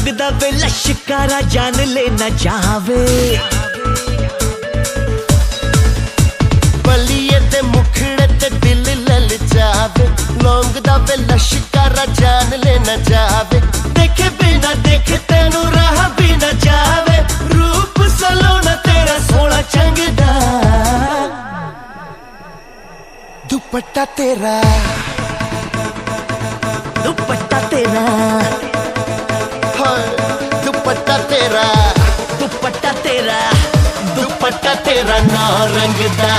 लौंगदा वे लश्कारा जान लेना चाहवे। बलिए ते मुखड़े ते दिल ललचावे, लौंगदा वे लश्कारा जान लेना चाहवे। देखे बिना देखे तेनू राह भी ना जावे, रूप सलोना तेरा सोना चंगदा। दुपट्टा तेरा, दुपट्टा तेरा, दुपट्टा तेरा, दुपट्टा तेरा, दुपट्टा तेरा ना रंगदा।